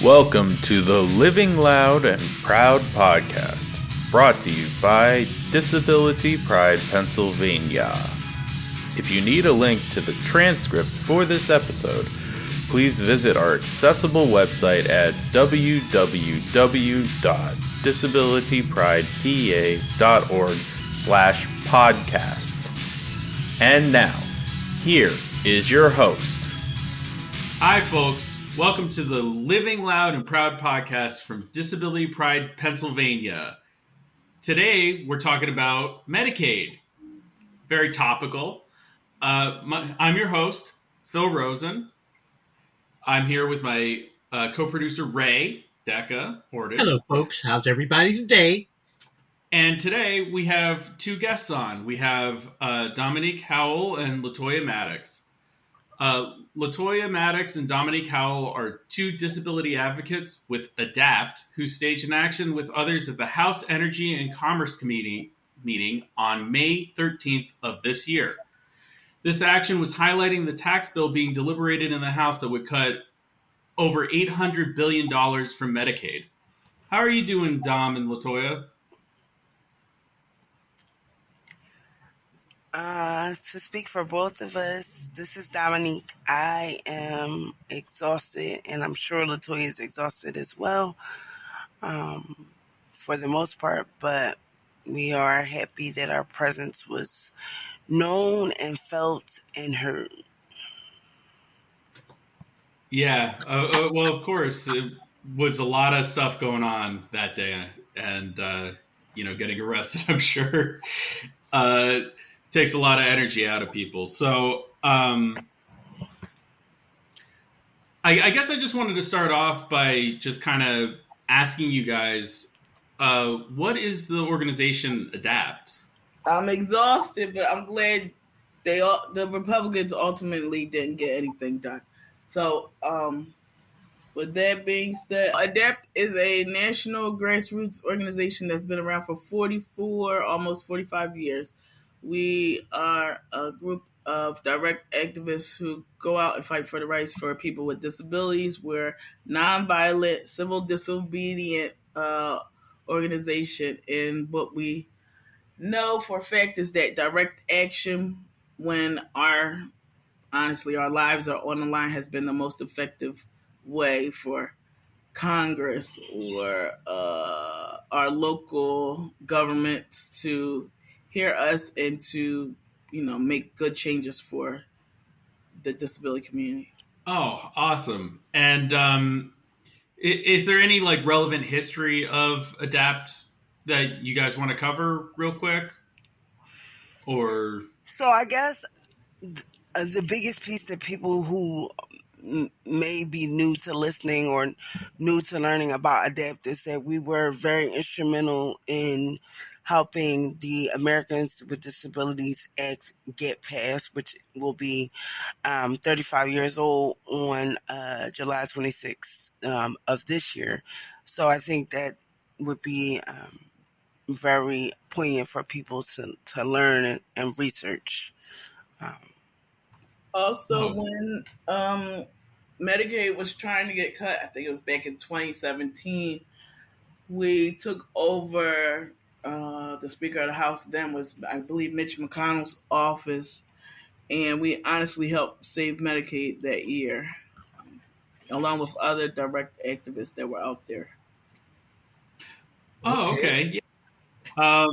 Welcome to the Living Loud and Proud podcast, brought to you by Disability Pride, Pennsylvania. If you need a link to the transcript for this episode, please visit our accessible website at www.disabilitypridepa.org/podcast. And now, here is your host. Hi, folks. Welcome to the Living Loud and Proud podcast from Disability Pride, Pennsylvania. Today, we're talking about Medicaid. Very topical. I'm your host, Phill Rosen. I'm here with my co-producer, Ray, DECA, Horton. Hello, folks. How's everybody today? And today, we have two guests on. We have Domonique, Howell, and Latoya, Maddox. Latoya, Maddox, and Domonique Howell are two disability advocates with ADAPT who staged an action with others at the House Energy and Commerce Committee meeting on May 13th of this year. This action was highlighting the tax bill being deliberated in the House that would cut over $800 billion from Medicaid. How are you doing, Dom and Latoya? To speak for both of us, this is Domonique. I am exhausted, and I'm sure Latoya is exhausted as well, for the most part, but we are happy that our presence was known and felt and heard. Yeah, well, of course, it was a lot of stuff going on that day, and, getting arrested, I'm sure, takes a lot of energy out of people. So I guess I just wanted to start off by just kind of asking you guys, what is the organization ADAPT? I'm exhausted, but I'm glad the Republicans ultimately didn't get anything done. So, with that being said, ADAPT is a national grassroots organization that's been around for 44, almost 45 years. We are a group of direct activists who go out and fight for the rights for people with disabilities. We're nonviolent, civil disobedient organization, and what we know for a fact is that direct action, when our lives are on the line, has been the most effective way for Congress or our local governments to hear us and to, make good changes for the disability community. Oh, awesome. And is there any relevant history of ADAPT that you guys want to cover real quick? Or So I guess the biggest piece that people who may be new to listening or new to learning about ADAPT is that we were very instrumental in helping the Americans with Disabilities Act get passed, which will be 35 years old on July 26th of this year. So I think that would be very poignant for people to learn and research. When Medicaid was trying to get cut, I think it was back in 2017, we took over the Speaker of the House then was, I believe, Mitch McConnell's office, and we honestly helped save Medicaid that year, along with other direct activists that were out there. Oh, okay. I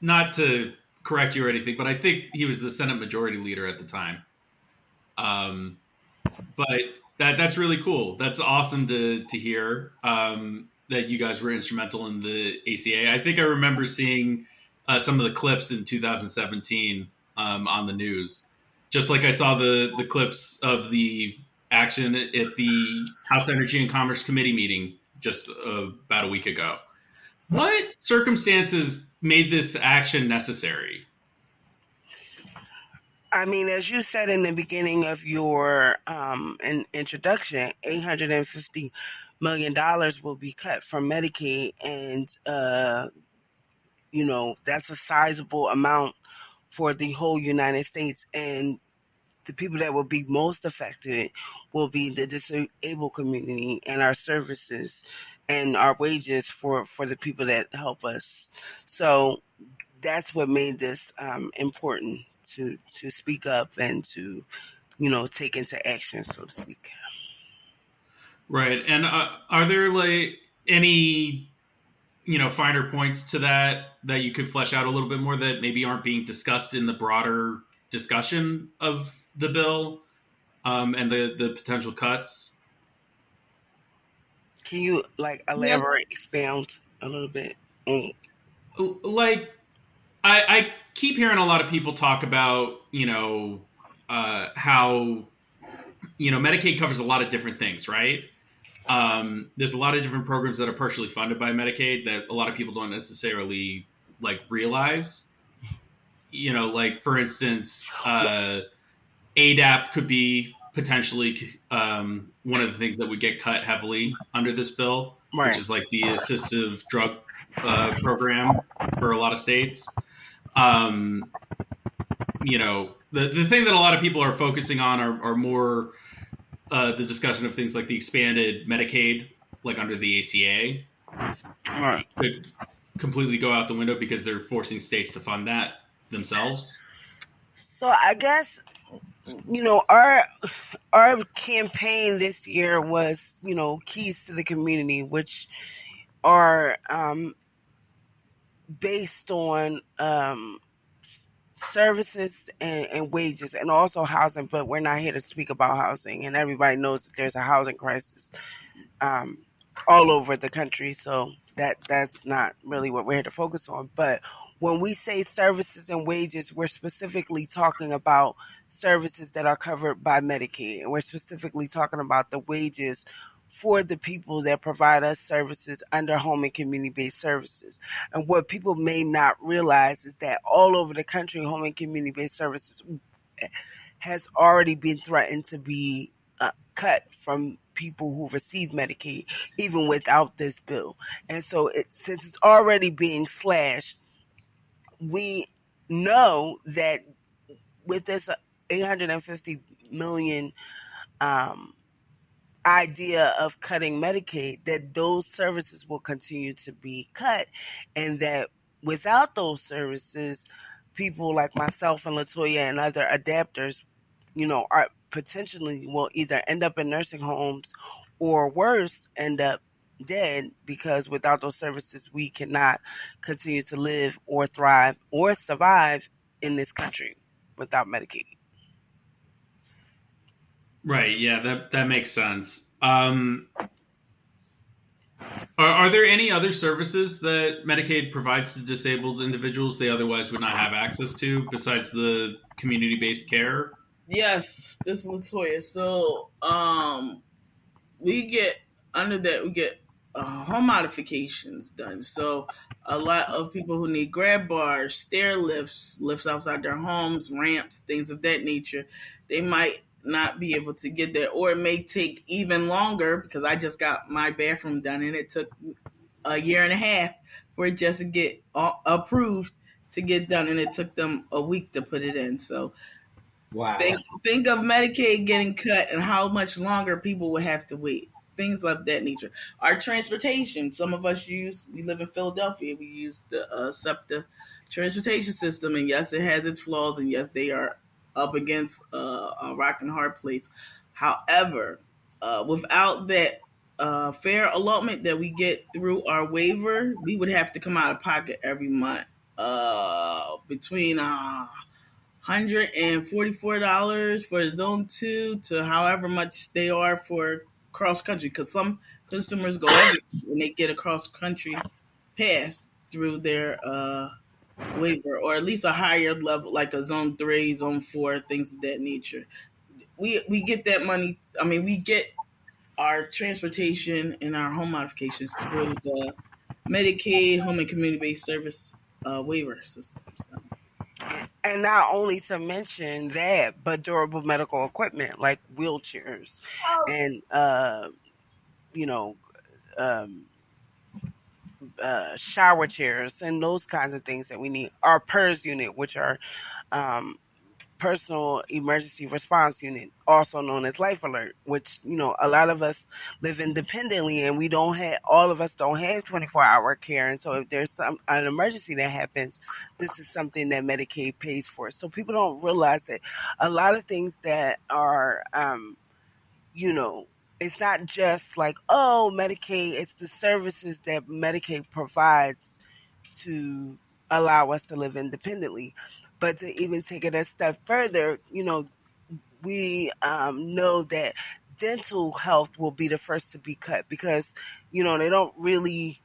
not to correct you or anything, but I think he was the Senate Majority Leader at the time. But that's really cool. That's awesome to hear that you guys were instrumental in the ACA. I think I remember seeing some of the clips in 2017 on the news. Just like I saw the clips of the action at the House Energy and Commerce Committee meeting just about a week ago. What circumstances made this action necessary? I mean, as you said in the beginning of your introduction, $850 million will be cut from Medicaid, and that's a sizable amount for the whole United States. And the people that will be most affected will be the disabled community, and our services and our wages for the people that help us. So that's what made this important to speak up and to take into action, so to speak. Right. And are there like any finer points to that you could flesh out a little bit more that maybe aren't being discussed in the broader discussion of the bill, and the potential cuts? Can you Yeah. elaborate, expound a little bit? Like, I keep hearing a lot of people talk about how Medicaid covers a lot of different things, right? There's a lot of different programs that are partially funded by Medicaid that a lot of people don't necessarily realize. Like, for instance, ADAP could be potentially one of the things that would get cut heavily under this bill, which Right. is like the assistive drug program for a lot of states. Um, the thing that a lot of people are focusing on are more the discussion of things like the expanded Medicaid, like under the ACA, Right. could completely go out the window because they're forcing states to fund that themselves. So I guess our campaign this year was keys to the community, which are based on services and wages, and also housing. But we're not here to speak about housing, and everybody knows that there's a housing crisis um, all over the country. So that's not really what we're here to focus on. But when we say services and wages, we're specifically talking about services that are covered by Medicaid, and we're specifically talking about the wages for the people that provide us services under home and community-based services. And what people may not realize is that all over the country, home and community-based services has already been threatened to be cut from people who receive Medicaid, even without this bill. And so, since it's already being slashed, we know that with this 850 million idea of cutting Medicaid, that those services will continue to be cut, and that without those services, people like myself and Latoya and other adapters, are potentially will either end up in nursing homes or worse, end up dead, because without those services, we cannot continue to live or thrive or survive in this country without Medicaid. Right. Yeah, that makes sense. Are there any other services that Medicaid provides to disabled individuals they otherwise would not have access to besides the community-based care? Yes, this is Latoya. So, we get under that we get home modifications done. So, a lot of people who need grab bars, stair lifts outside their homes, ramps, things of that nature, they might not be able to get there, or it may take even longer because I just got my bathroom done and it took a year and a half for it just to get approved to get done, and it took them a week to put it in. So Wow. think of Medicaid getting cut and how much longer people would have to wait. Things of that nature. Our transportation. Some of us we live in Philadelphia. We use the SEPTA transportation system, and yes, it has its flaws, and yes, they are up against a rock and hard place. However, without that fair allotment that we get through our waiver, we would have to come out of pocket every month between $144 for zone 2 to however much they are for cross country, because some consumers go everywhere when they get a cross country pass through their waiver, or at least a higher level like a zone 3, zone 4, things of that nature. We get that money. I mean, we get our transportation and our home modifications through the Medicaid home and community based service waiver system. So. And not only to mention that, but durable medical equipment like wheelchairs and you know um, shower chairs and those kinds of things that we need. Our PERS unit, which are um, personal emergency response unit, also known as Life Alert, which, a lot of us live independently and all of us don't have 24-hour care. And so if there's an emergency that happens, this is something that Medicaid pays for. So people don't realize that a lot of things that are, it's not just like, oh, Medicaid, it's the services that Medicaid provides to allow us to live independently. But to even take it a step further, we know that dental health will be the first to be cut because, they don't really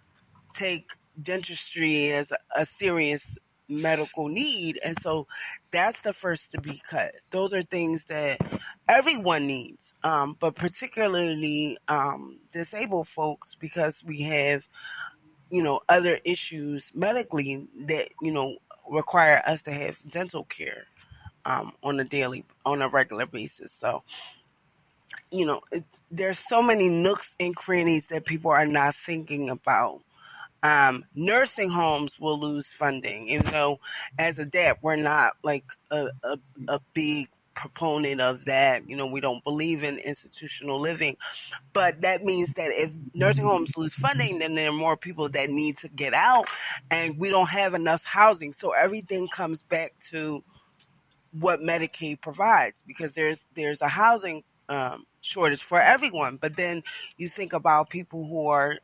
take dentistry as a serious medical need. And so that's the first to be cut. Those are things that everyone needs, but particularly disabled folks, because we have other issues medically that, require us to have dental care on a regular basis. So, there's so many nooks and crannies that people are not thinking about. Nursing homes will lose funding, even though as a DEP, we're not like a big proponent of that. We don't believe in institutional living. But that means that if nursing homes lose funding, then there are more people that need to get out, and we don't have enough housing. So everything comes back to what Medicaid provides, because there's a housing shortage for everyone. But then you think about people who are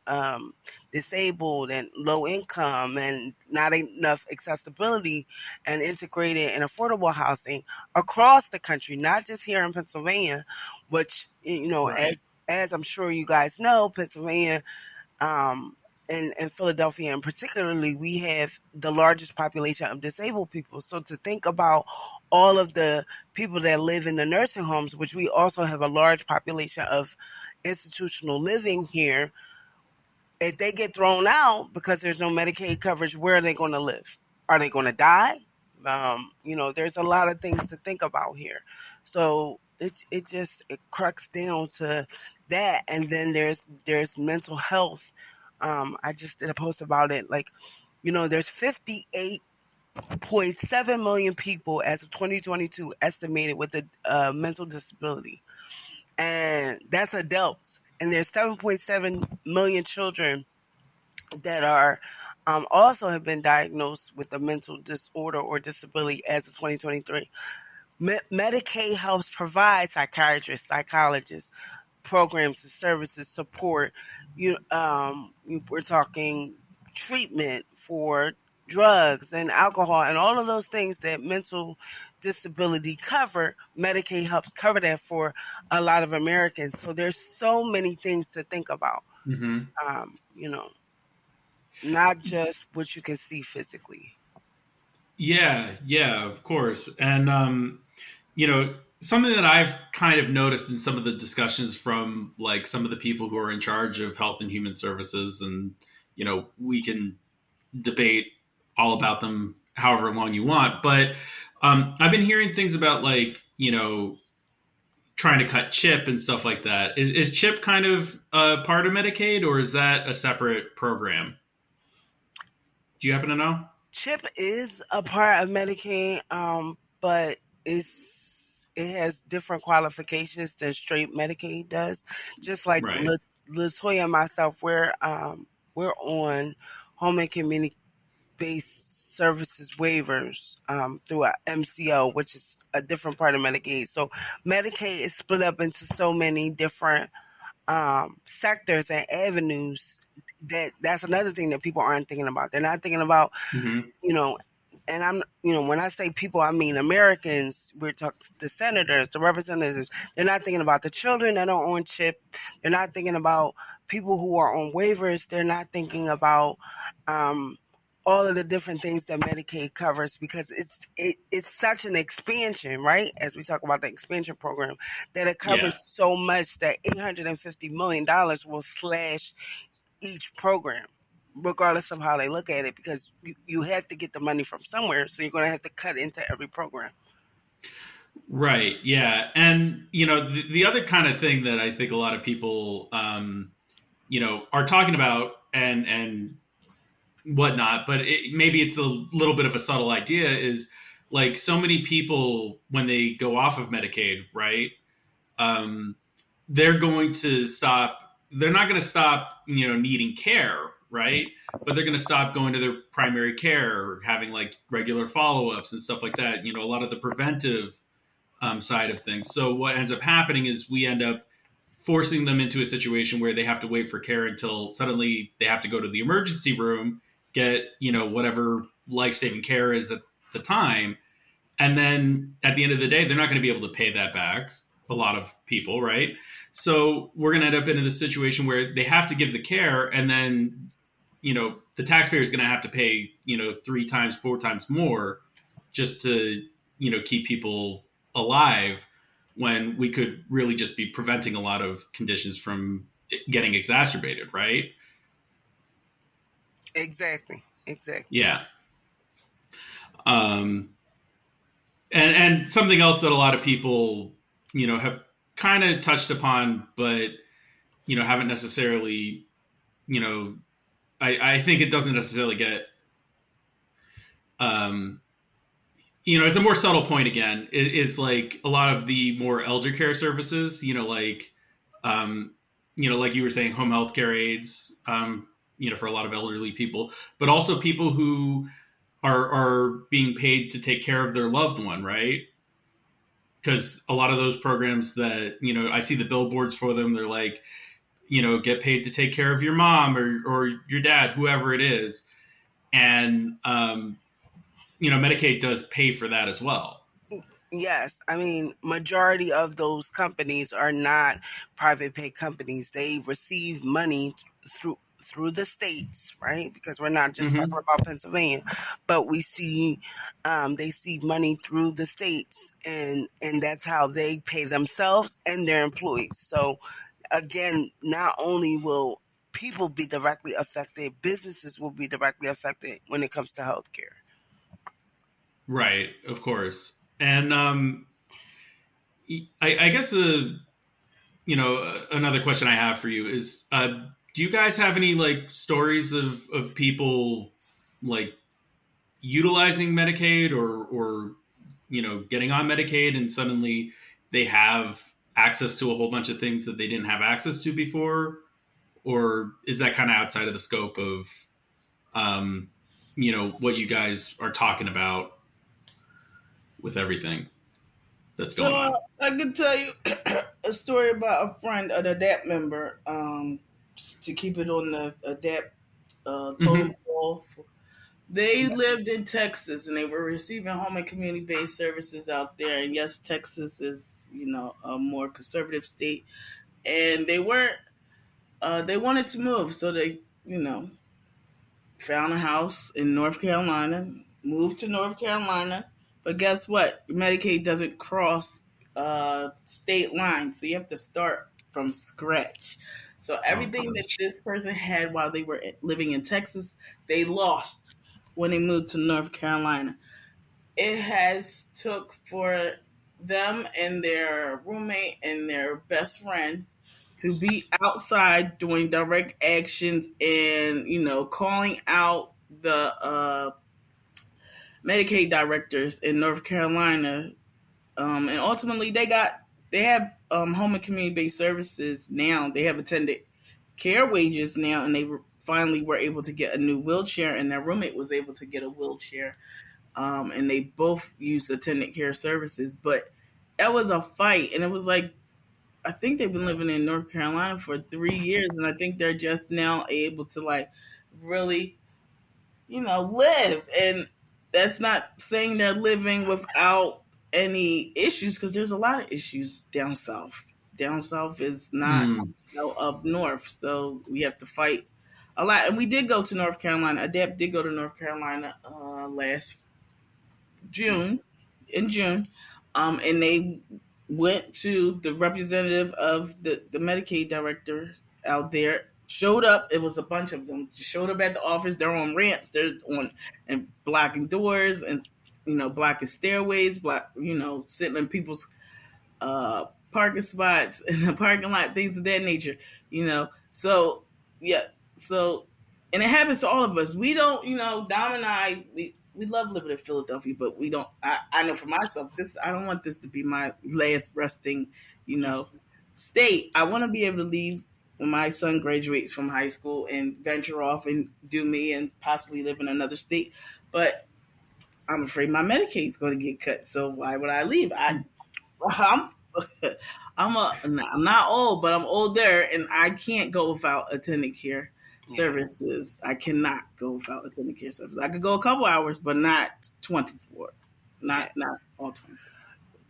disabled and low income and not enough accessibility and integrated and affordable housing across the country, not just here in Pennsylvania, which, Right. as I'm sure you guys know, Pennsylvania, and Philadelphia, and particularly, we have the largest population of disabled people. So to think about all of the people that live in the nursing homes, which we also have a large population of institutional living here, if they get thrown out because there's no Medicaid coverage, where are they going to live? Are they going to die? There's a lot of things to think about here. So it crux down to that. And then there's mental health. I just did a post about it. Like, there's 58.7 million people as of 2022 estimated with a mental disability. And that's adults. And there's 7.7 million children that are also have been diagnosed with a mental disorder or disability as of 2023. Medicaid helps provide psychiatrists, psychologists, programs and services, support. We're talking treatment for drugs and alcohol and all of those things that mental disability cover. Medicaid helps cover that for a lot of Americans. So there's so many things to think about. Mm-hmm. Not just what you can see physically. Yeah, of course. And something that I've kind of noticed in some of the discussions from like some of the people who are in charge of health and human services, and we can debate all about them however long you want, but I've been hearing things about like trying to cut CHIP and stuff like that. Is CHIP kind of part of Medicaid, or is that a separate program? Do you happen to know? CHIP is a part of Medicaid, but it has different qualifications than straight Medicaid does. Just like Right. Latoya and myself, we're on home and community-based services waivers through our MCO, which is a different part of Medicaid. So Medicaid is split up into so many different sectors and avenues. That's another thing that people aren't thinking about. They're not thinking about, Mm-hmm. And I'm, when I say people, I mean Americans. We're talking the senators, the representatives. They're not thinking about the children that are on CHIP. They're not thinking about people who are on waivers. They're not thinking about all of the different things that Medicaid covers, because it's such an expansion, right? As we talk about the expansion program, that it covers so much that $850 million will slash each program, regardless of how they look at it, because you have to get the money from somewhere, so you're going to have to cut into every program. Right. Yeah. And, the other kind of thing that I think a lot of people, are talking about and whatnot, but maybe it's a little bit of a subtle idea, is like so many people when they go off of Medicaid, right? Um, they're going to stop. They're not going to stop, needing care, right? But they're going to stop going to their primary care or having like regular follow-ups and stuff like that. A lot of the preventive side of things. So what ends up happening is we end up forcing them into a situation where they have to wait for care until suddenly they have to go to the emergency room, get, whatever life-saving care is at the time. And then at the end of the day, they're not going to be able to pay that back. A lot of people, right? So we're going to end up in this situation where they have to give the care, and then, the taxpayer is going to have to pay, 3 times, 4 times more just to, keep people alive, when we could really just be preventing a lot of conditions from getting exacerbated, right? Exactly. Yeah. And something else that a lot of people, have kind of touched upon, but, haven't necessarily, I think it doesn't necessarily get, it's a more subtle point again, is like a lot of the more elder care services, like, like you were saying, home health care aides, for a lot of elderly people, but also people who are being paid to take care of their loved one, right? Because a lot of those programs that, I see the billboards for them, they're like, get paid to take care of your mom or your dad, whoever it is. And, Medicaid does pay for that as well. Yes, I mean, majority of those companies are not private pay companies. They receive money through the states, right? Because we're not just talking about Pennsylvania, but we see they see money through the states, and that's how they pay themselves and their employees. So again, not only will people be directly affected, businesses will be directly affected when it comes to healthcare. Right, of course. And I guess another question I have for you is, do you guys have any like stories of people like utilizing Medicaid or getting on Medicaid and suddenly they have access to a whole bunch of things that they didn't have access to before? Or is that kind of outside of the scope of what you guys are talking about with everything that's going on? I can tell you a story about a friend, an ADAPT member, to keep it on the ADAPT total ball. They lived in Texas, and they were receiving home and community-based services out there. And yes, Texas is, a more conservative state. And they weren't, they wanted to move. So they, found a house in North Carolina, moved to North Carolina. But guess what? Medicaid doesn't cross state lines, so you have to start from scratch. So everything that this person had while they were living in Texas, they lost when they moved to North Carolina. It has took for them and their roommate and their best friend to be outside doing direct actions and, calling out the Medicaid directors in North Carolina. And ultimately they have home and community-based services now. They have attendant care wages now, and they finally were able to get a new wheelchair, and their roommate was able to get a wheelchair. And they both used attendant care services. But that was a fight, and it was like, I think they've been living in North Carolina for 3 years, and I think they're just now able to like really, live. And that's not saying they're living without any issues, because there's a lot of issues down south. Down south is not up north, so we have to fight a lot. And we did go to North Carolina. ADAPT did go to North Carolina last June, and they went to the representative of the Medicaid director out there. Showed up. It was a bunch of them. Showed up at the office. They're on ramps. They're on and blocking doors and blocking stairways. Sitting in people's parking spots in the parking lot, things of that nature. So yeah. So, and it happens to all of us. We don't. Dom and I. we love living in Philadelphia, but we don't. I know for myself, I don't want this to be my last resting, you know, state. I want to be able to leave when my son graduates from high school and venture off and do me and possibly live in another state. But I'm afraid my Medicaid is going to get cut. So why would I leave? I'm I'm not old, but I'm older, and I can't go without attendant care services. I cannot go without attendant care services. I could go a couple hours, but not 24. Not all 24.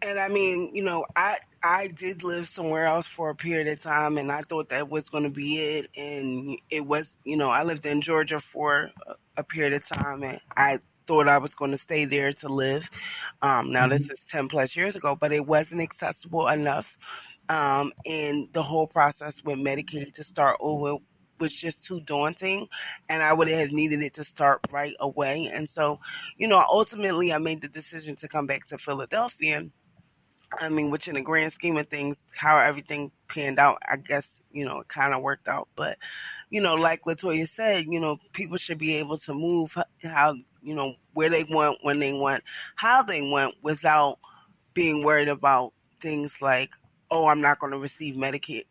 And I mean, I did live somewhere else for a period of time, and I thought that was going to be it. And it was, I lived in Georgia for a period of time, and I thought I was going to stay there to live. Now, this is 10 plus years ago, but it wasn't accessible enough. And the whole process with Medicaid to start over was just too daunting, and I would have needed it to start right away. And so, ultimately, I made the decision to come back to Philadelphia. I mean, which in the grand scheme of things, how everything panned out, I guess, it kind of worked out. But, like Latoya said, people should be able to move how, where they want, when they want, how they want, without being worried about things like, oh, I'm not going to receive Medicaid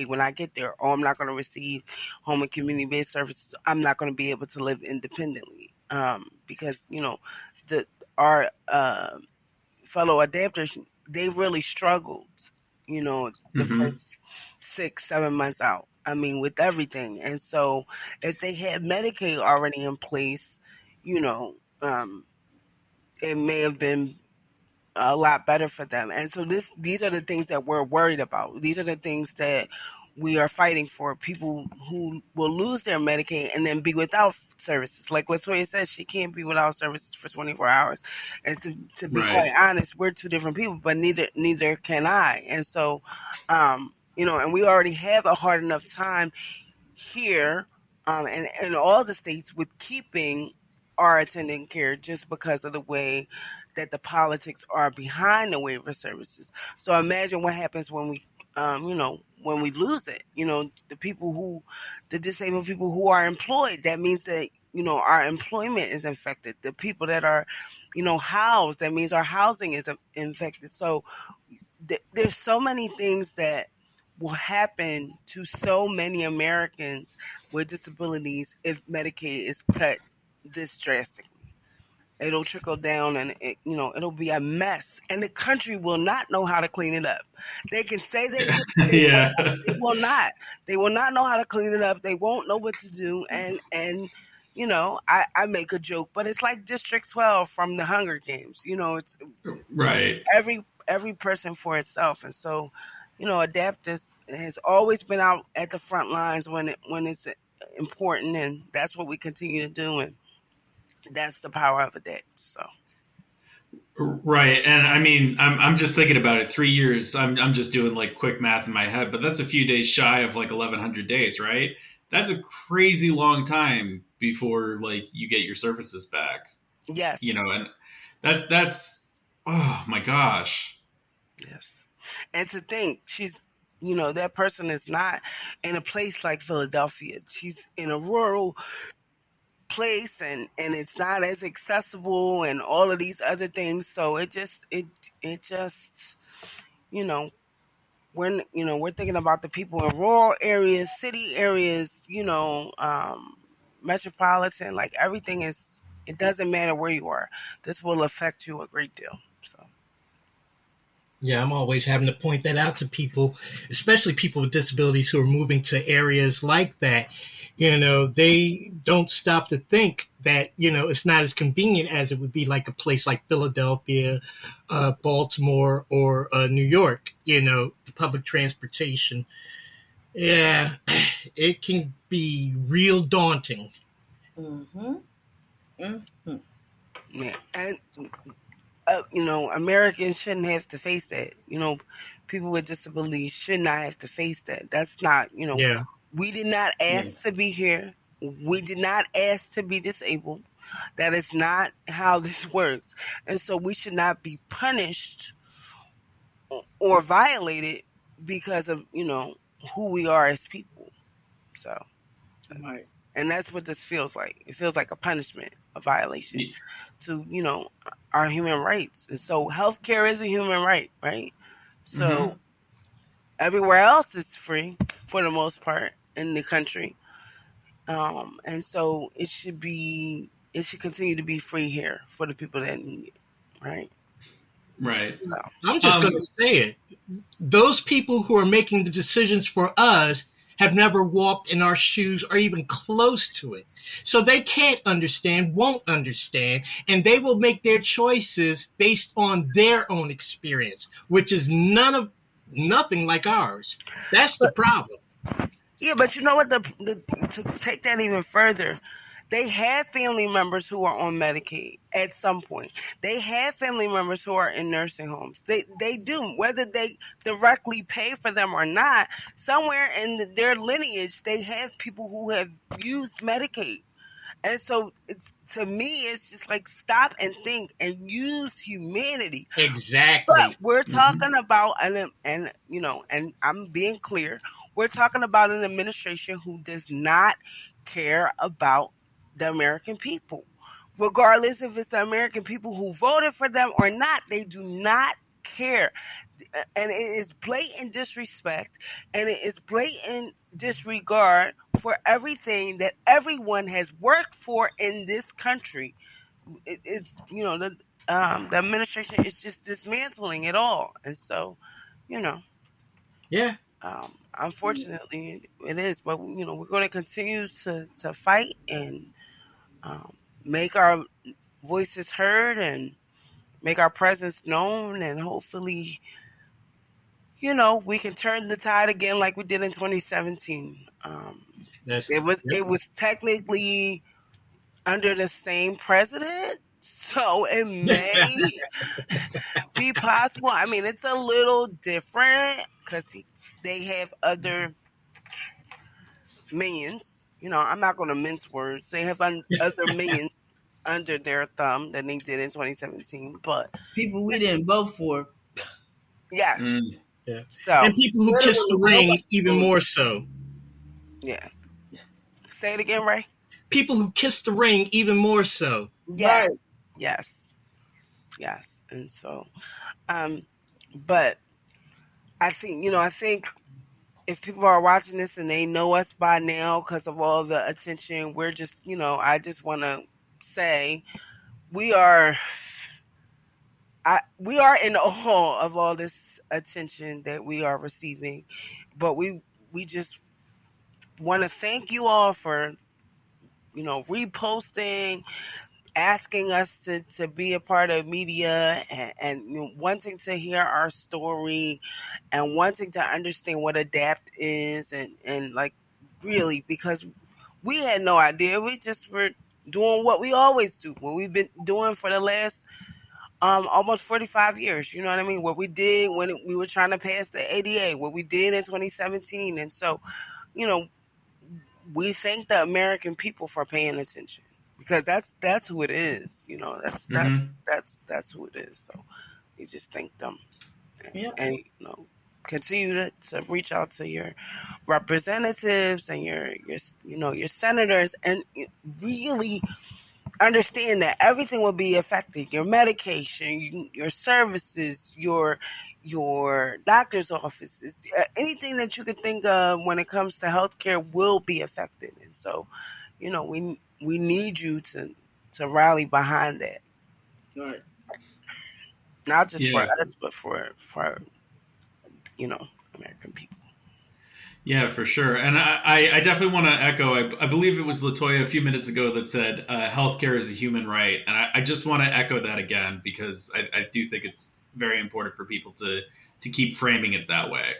when I get there, or I'm not going to receive home and community-based services. I'm not going to be able to live independently because, our fellow adapters, they really struggled, the first 6-7 months out. I mean, with everything. And so if they had Medicaid already in place, it may have been a lot better for them. And so these are the things that we're worried about. These are the things that we are fighting for. People who will lose their Medicaid and then be without services. Like Latoya said, she can't be without services for 24 hours. And to be quite honest, we're two different people, but neither can I. And so, and we already have a hard enough time here and in all the states with keeping our attendant care just because of the way that the politics are behind the waiver services. So imagine what happens when we, when we lose it. The disabled people who are employed, that means that, our employment is infected. The people that are, housed, that means our housing is infected. So there's so many things that will happen to so many Americans with disabilities if Medicaid is cut this drastically. It'll trickle down and it'll be a mess, and the country will not know how to clean it up. They can say they will not. They will not know how to clean it up. They won't know what to do. And I make a joke, but it's like District 12 from the Hunger Games. It's right. Every person for itself. And so, Adapters has always been out at the front lines when it's important, and that's what we continue to do. And that's the power of Adapt. So. Right, and I mean, I'm just thinking about it. 3 years. I'm just doing like quick math in my head, but that's a few days shy of like 1,100 days, right? That's a crazy long time before like you get your services back. Yes. And that's oh my gosh. Yes, and to think she's. That person is not in a place like Philadelphia. She's in a rural place, and it's not as accessible and all of these other things. So it just we're thinking about the people in rural areas, city areas, metropolitan, like everything is, it doesn't matter where you are. This will affect you a great deal. So. Yeah, I'm always having to point that out to people, especially people with disabilities who are moving to areas like that. They don't stop to think that, it's not as convenient as it would be like a place like Philadelphia, Baltimore, or New York, the public transportation. Yeah, it can be real daunting. Mm-hmm. Mm-hmm. Yeah, and Americans shouldn't have to face that. People with disabilities should not have to face that. That's not, Yeah. We did not ask to be here. We did not ask to be disabled. That is not how this works. And so we should not be punished or violated because of, who we are as people. So. Right. And that's what this feels like. It feels like a punishment, a violation to, our human rights. And so healthcare is a human right, right? So everywhere else is free for the most part in the country. And so it should continue to be free here for the people that need it, right? Right. So, I'm just going to say it. Those people who are making the decisions for us have never walked in our shoes or even close to it. So they can't understand, won't understand, and they will make their choices based on their own experience, which is nothing like ours. That's the problem. yeah, but you know what? To take that even further, they have family members who are on Medicaid at some point. They have family members who are in nursing homes. They do, whether they directly pay for them or not. Somewhere in their lineage, they have people who have used Medicaid. And so to me, it's just like stop and think and use humanity. Exactly. But we're talking about, and I'm being clear, we're talking about an administration who does not care about the American people. Regardless if it's the American people who voted for them or not, they do not care. And it is blatant disrespect, and it is blatant disregard for everything that everyone has worked for in this country. The administration is just dismantling it all, and so, Yeah. unfortunately, it is. But we're going to continue to fight and make our voices heard and make our presence known, and hopefully, we can turn the tide again like we did in 2017. It was technically under the same president, so it may be possible. I mean, it's a little different because they have other minions. I'm not going to mince words. They have other minions under their thumb than they did in 2017. But people we didn't vote for. Yes. Yeah. So, and people who kiss the ring even more so. Yeah. Say it again, Ray. People who kiss the ring even more so. Yes. Right. Yes. And so, but I think if people are watching this and they know us by now because of all the attention, we're just, I just want to say we are in awe of all this attention that we are receiving, but we just want to thank you all for, reposting, asking us to be a part of media and wanting to hear our story and wanting to understand what ADAPT is and like really, because we had no idea. We just were doing what we always do, what we've been doing for the last almost 45 years. You know what I mean? What we did when we were trying to pass the ADA, what we did in 2017. And so, we thank the American people for paying attention. Because that's who it is, that's who it is. So we just thank them, and continue to reach out to your representatives and your senators, and really understand that everything will be affected. Your medication, your services, your doctor's offices, anything that you could think of when it comes to healthcare will be affected, and so we need you to rally behind that. Right. Not just for us, but for American people. Yeah, for sure. And I definitely want to echo, I believe it was Latoya a few minutes ago that said healthcare is a human right. And I just want to echo that again, because I do think it's very important for people to keep framing it that way.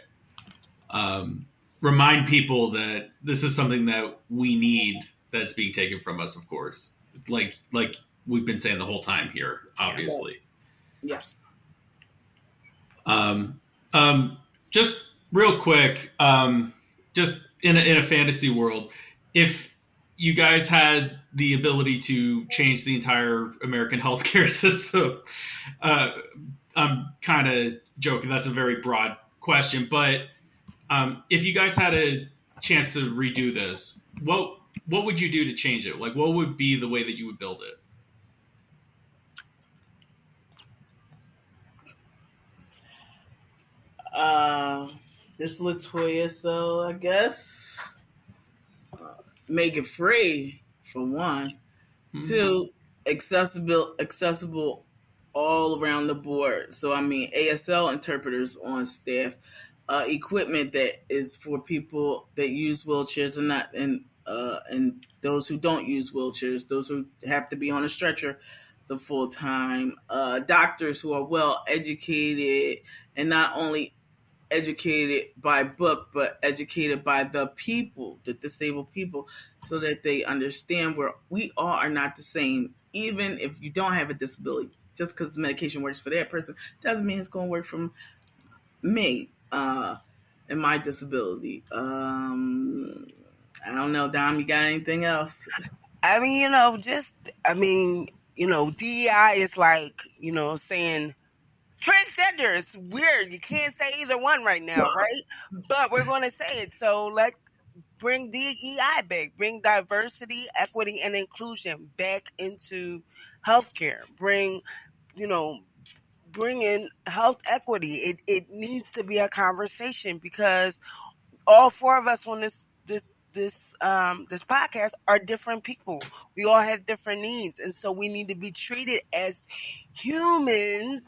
Remind people that this is something that we need, that's being taken from us, of course. Like we've been saying the whole time here, obviously. Yes. Just real quick, just in a fantasy world, if you guys had the ability to change the entire American healthcare system, I'm kind of joking. That's a very broad question, but if you guys had a chance to redo this, what what would you do to change it? Like, what would be the way that you would build it? This Latoya, so I guess make it free for one. Mm-hmm. Two, accessible all around the board. So I mean ASL interpreters on staff, equipment that is for people that use wheelchairs and not and those who don't use wheelchairs, those who have to be on a stretcher the full time, doctors who are well educated and not only educated by book, but educated by the people, the disabled people, so that they understand where we all are not the same. Even if you don't have a disability, just because the medication works for that person doesn't mean it's going to work for me and my disability. I don't know, Dom, you got anything else? I mean, DEI is like, saying transgender. It's weird. You can't say either one right now, right? But we're going to say it. So let's bring DEI back, bring diversity, equity, and inclusion back into healthcare. Bring in health equity. It needs to be a conversation because all four of us on this podcast are different people. We all have different needs, and so we need to be treated as humans.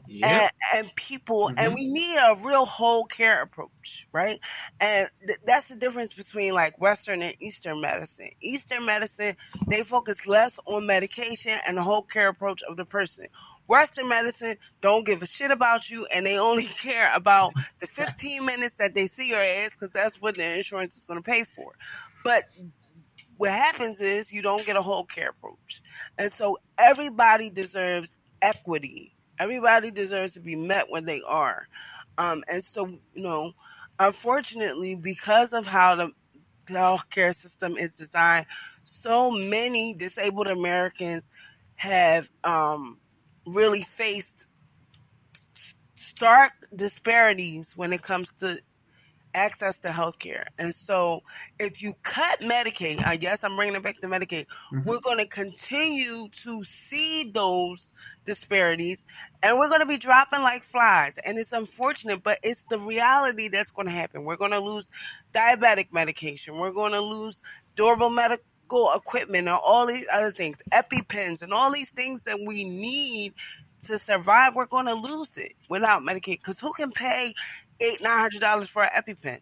Yep. And people, and we need a real whole care approach, right? And that's the difference between like Western and Eastern medicine. Eastern medicine, they focus less on medication and the whole care approach of the person. Western medicine don't give a shit about you, and they only care about the 15 minutes that they see your ass because that's what their insurance is going to pay for. But what happens is you don't get a whole care approach. And so everybody deserves equity. Everybody deserves to be met where they are. And so, unfortunately, because of how the healthcare system is designed, so many disabled Americans have really faced stark disparities when it comes to access to healthcare. And so if you cut Medicaid, I guess I'm bringing it back to Medicaid, we're going to continue to see those disparities and we're going to be dropping like flies. And it's unfortunate, but it's the reality that's going to happen. We're going to lose diabetic medication. We're going to lose durable medical equipment and all these other things, EpiPens and all these things that we need to survive. We're going to lose it without Medicaid because who can pay $800-900 for an EpiPen?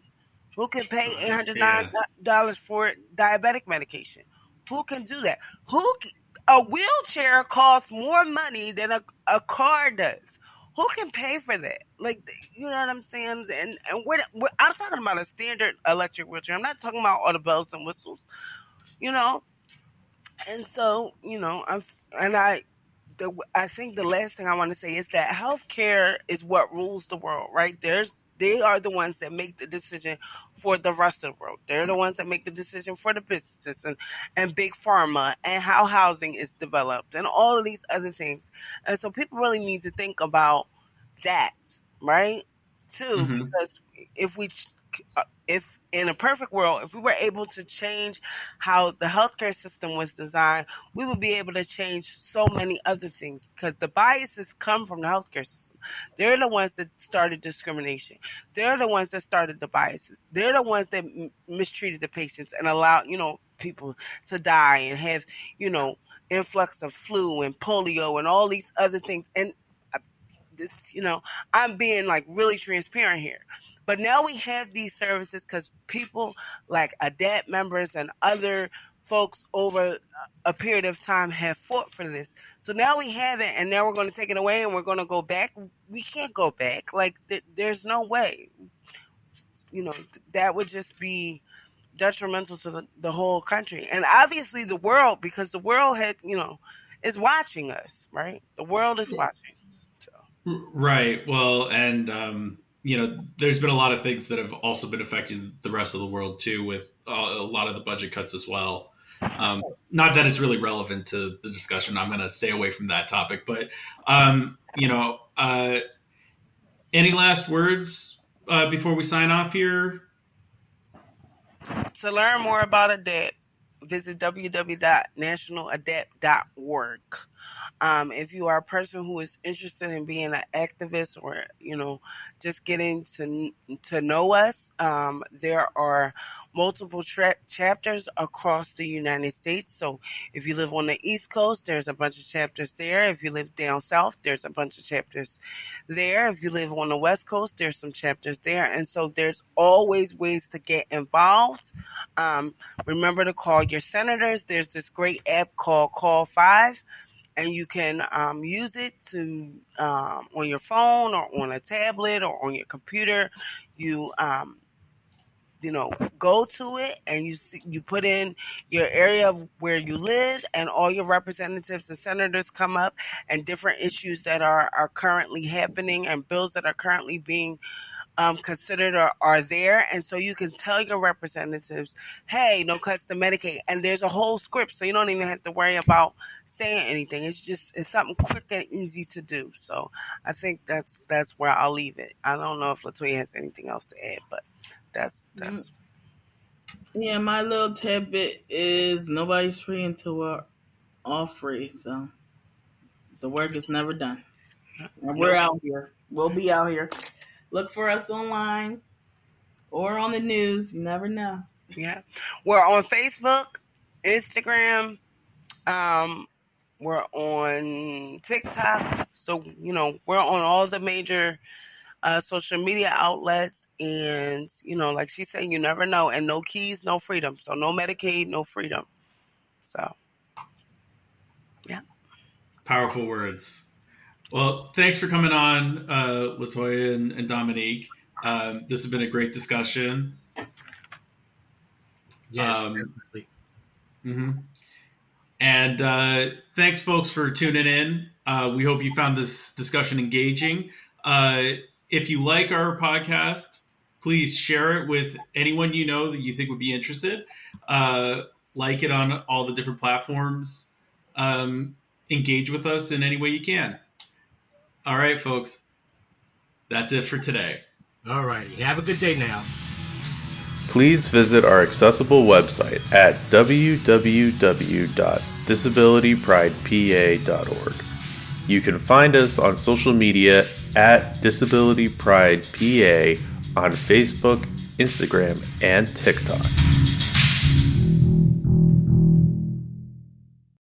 Who can pay $800-900 for diabetic medication? Who can do that? A wheelchair costs more money than a car does. Who can pay for that? Like, you know what I'm saying? And I'm talking about a standard electric wheelchair. I'm not talking about all the bells and whistles, And so, I think the last thing I want to say is that healthcare is what rules the world, right? They are the ones that make the decision for the rest of the world. They're the ones that make the decision for the businesses and big pharma and how housing is developed and all of these other things. And so people really need to think about that, right? Too, because if in a perfect world, if we were able to change how the healthcare system was designed, we would be able to change so many other things because the biases come from the healthcare system. They're the ones that started discrimination. They're the ones that started the biases. They're the ones that mistreated the patients and allowed, people to die and have, influx of flu and polio and all these other things. And I'm being like really transparent here. But now we have these services because people like ADAPT members and other folks over a period of time have fought for this. So now we have it, and now we're going to take it away and we're going to go back. We can't go back. Like, there's no way. That would just be detrimental to the whole country. And obviously the world, because the world is watching us, right? The world is watching. So. Right. Well, and there's been a lot of things that have also been affecting the rest of the world too, with a lot of the budget cuts as well. Not that it's really relevant to the discussion. I'm going to stay away from that topic. But any last words before we sign off here? To learn more about ADAPT, visit www.nationaladapt.org. If you are a person who is interested in being an activist or, just getting to know us, there are multiple chapters across the United States. So if you live on the East Coast, there's a bunch of chapters there. If you live down south, there's a bunch of chapters there. If you live on the West Coast, there's some chapters there. And so there's always ways to get involved. Remember to call your senators. There's this great app called Call 5. And you can use it to on your phone or on a tablet or on your computer. You go to it and you put in your area of where you live, and all your representatives and senators come up, and different issues that are currently happening and bills that are currently being considered are there. And so you can tell your representatives, hey, no cuts to Medicaid. And there's a whole script, so you don't even have to worry about saying anything. It's something quick and easy to do. So I think that's where I'll leave it. I don't know if Latoya has anything else to add, but that's Yeah, my little tidbit is nobody's free until we're all free. So the work is never done. And we're out here. We'll be out here. Look for us online or on the news. You never know. Yeah. We're on Facebook, Instagram. We're on TikTok. So, we're on all the major social media outlets. And, like she said, you never know. And no keys, no freedom. So no Medicaid, no freedom. So, yeah. Powerful words. Well, thanks for coming on, Latoya and Domonique. This has been a great discussion. Yes, definitely. Mm-hmm. And thanks, folks, for tuning in. We hope you found this discussion engaging. If you like our podcast, please share it with anyone you know that you think would be interested. Like it on all the different platforms. Engage with us in any way you can. All right, folks. That's it for today. All righty. Have a good day now. Please visit our accessible website at www.disabilitypridepa.org. You can find us on social media at DisabilityPridePA on Facebook, Instagram, and TikTok.